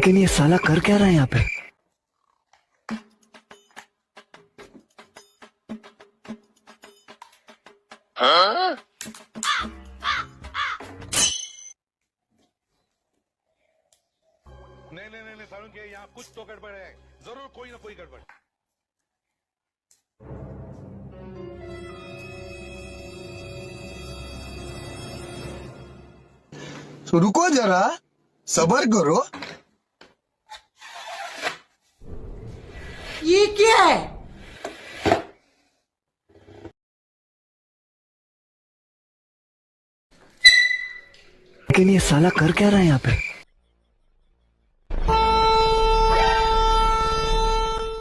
लेकिन ये साला कर क्या रहा है यहाँ पे? नहीं नहीं नहीं सारुण के यहाँ कुछ तो गड़बड़ है, जरूर कोई ना कोई गड़बड़। तो रुको जरा, सबर करो। ये क्या है? लेकिन ये साला कर क्या रहा है यहाँ पे?